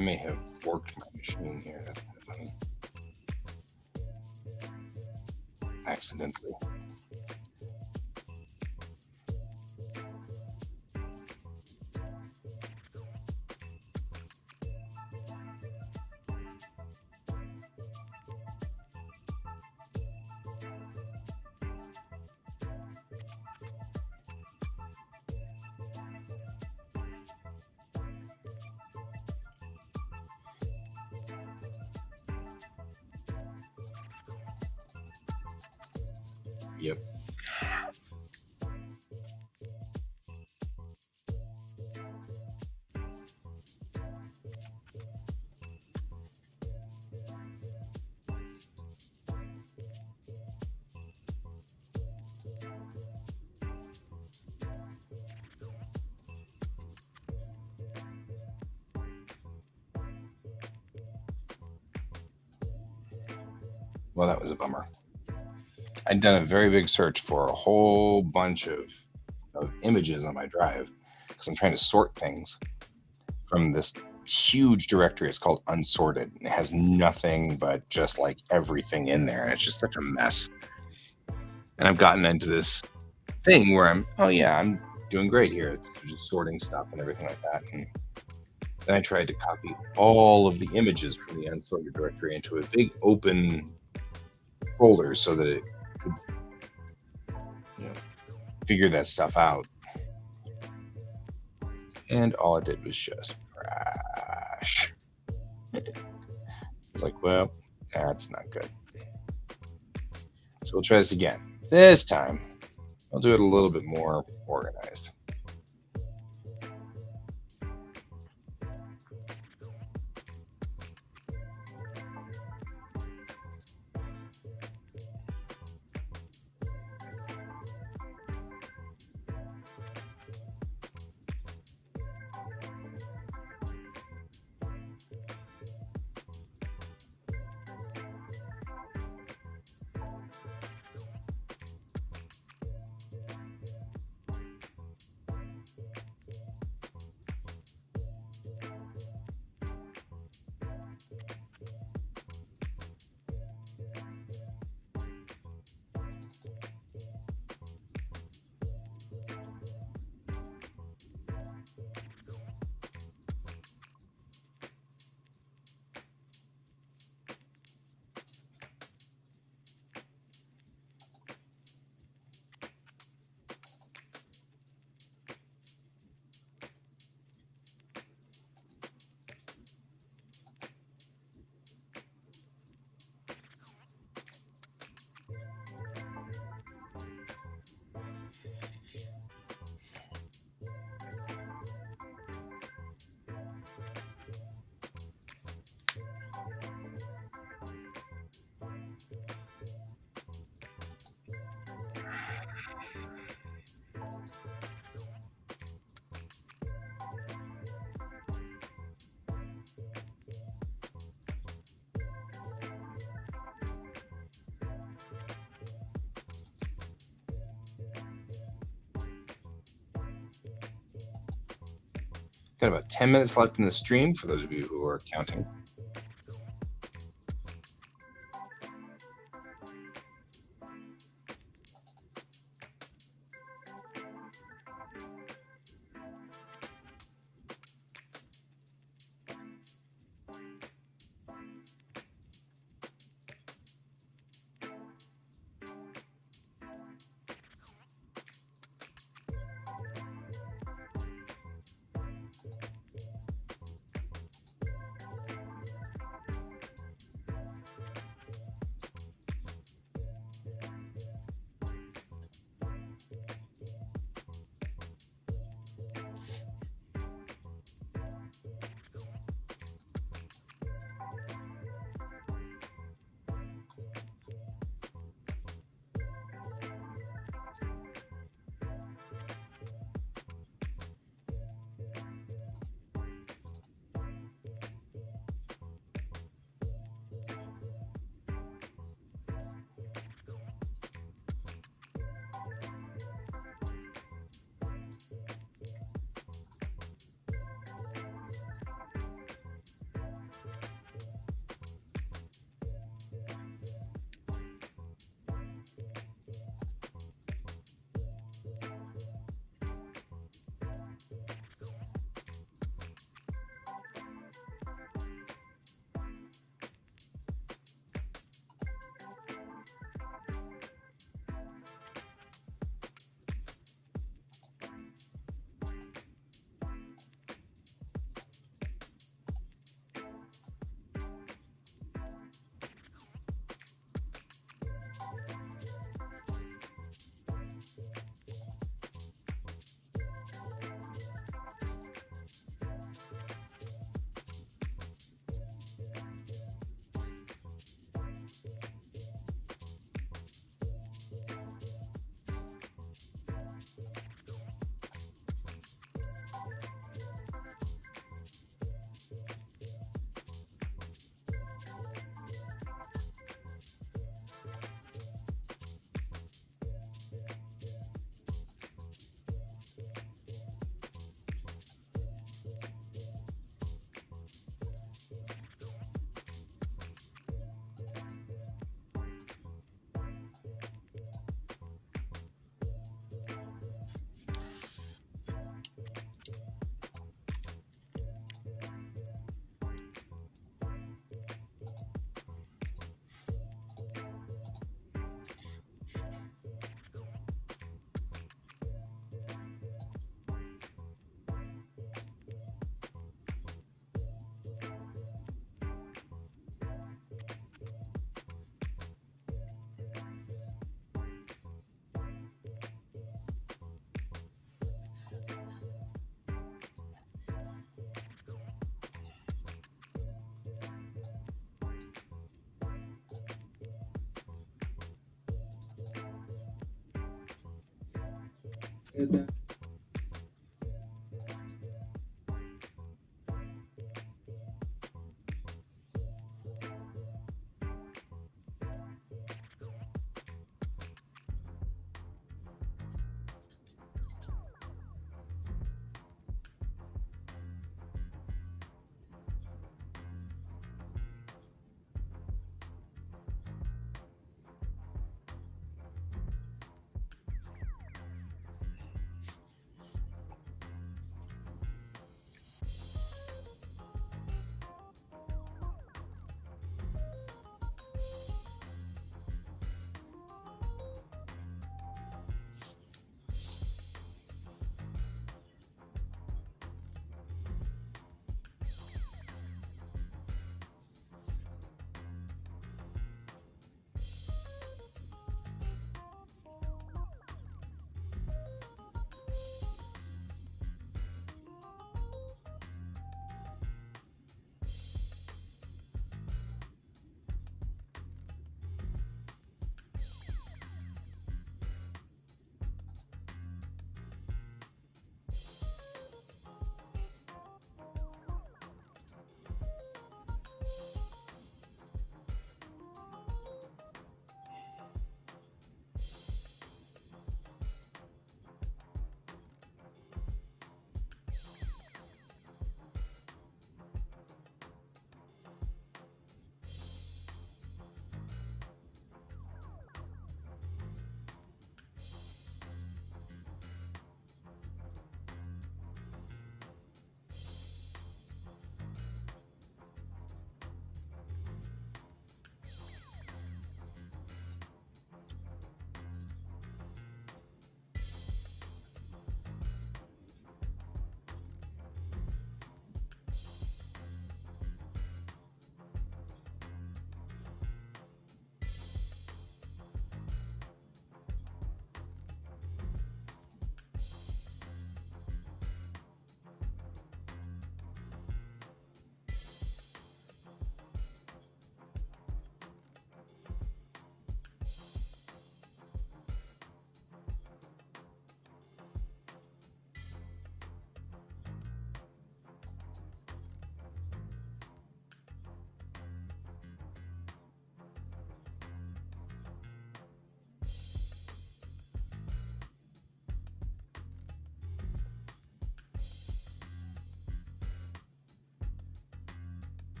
[SPEAKER 1] may have worked my machine here. That's kind of funny. Accidentally. Yep. Well, that was a bummer. I'd done a very big search for a whole bunch of images on my drive because I'm trying to sort things from this huge directory. It's called Unsorted. It has nothing but just like everything in there. And it's just such a mess. And I've gotten into this thing where I'm doing great here. It's just sorting stuff and everything like that. And then I tried to copy all of the images from the Unsorted directory into a big open folder so that it could, figure that stuff out. And all it did was just crash. It's like, well, that's not good. So we'll try this again. This time, I'll do it a little bit more organized. Got about 10 minutes left in the stream for those of you who are counting.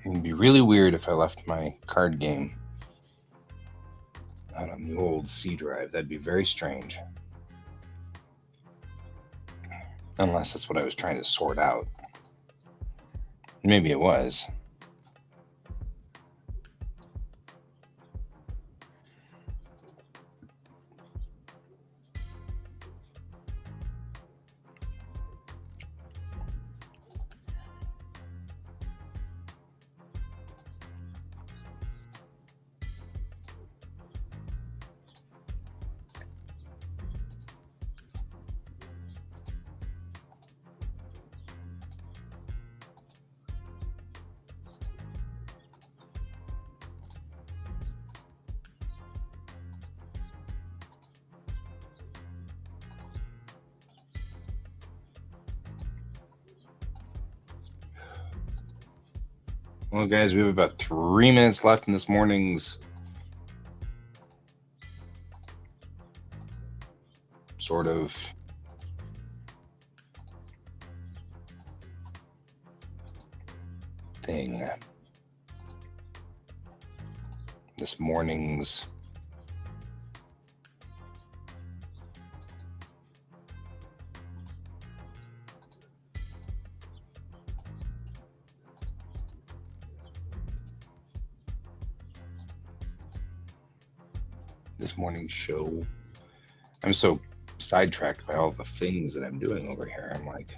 [SPEAKER 1] It'd be really weird if I left my card game out on the old C drive. That'd be very strange. Unless that's what I was trying to sort out. Maybe it was. Well, guys, we have about 3 minutes left in this morning's sort of thing. this morning's show. I'm so sidetracked by all the things that I'm doing over here. I'm like,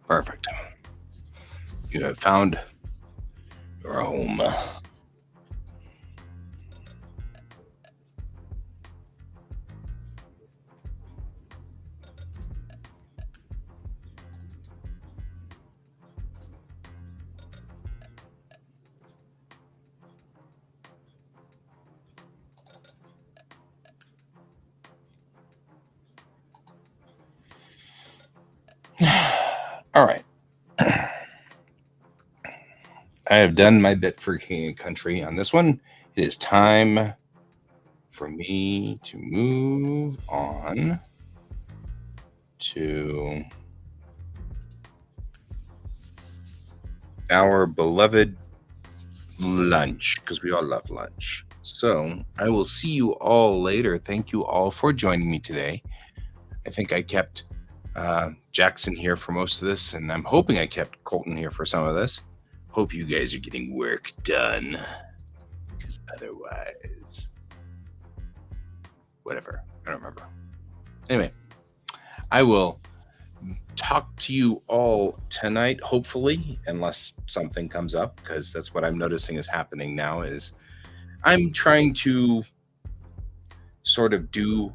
[SPEAKER 1] perfect. You have found your home. All right. I have done my bit for King and Country on this one. It is time for me to move on to our beloved lunch, because we all love lunch. So I will see you all later. Thank you all for joining me today. I think I kept Jackson here for most of this, and I'm hoping I kept Colton here for some of this. Hope you guys are getting work done, because otherwise, whatever. I don't remember. Anyway, I will talk to you all tonight, hopefully, unless something comes up, because that's what I'm noticing is happening now. Is I'm trying to sort of do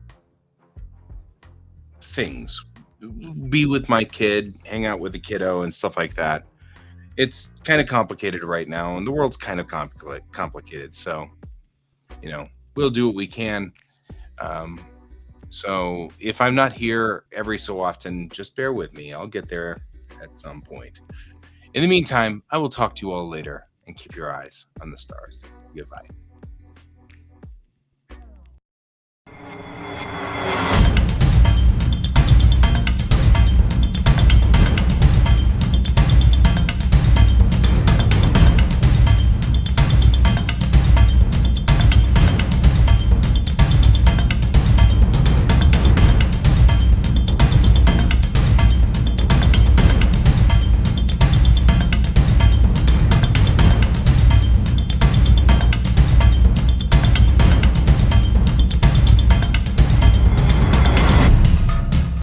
[SPEAKER 1] things, be with my kid, hang out with the kiddo and stuff like that. It's kind of complicated right now, and the world's kind of complicated. So, we'll do what we can. So if I'm not here every so often, just bear with me. I'll get there at some point. In the meantime, I will talk to you all later, and keep your eyes on the stars. Goodbye.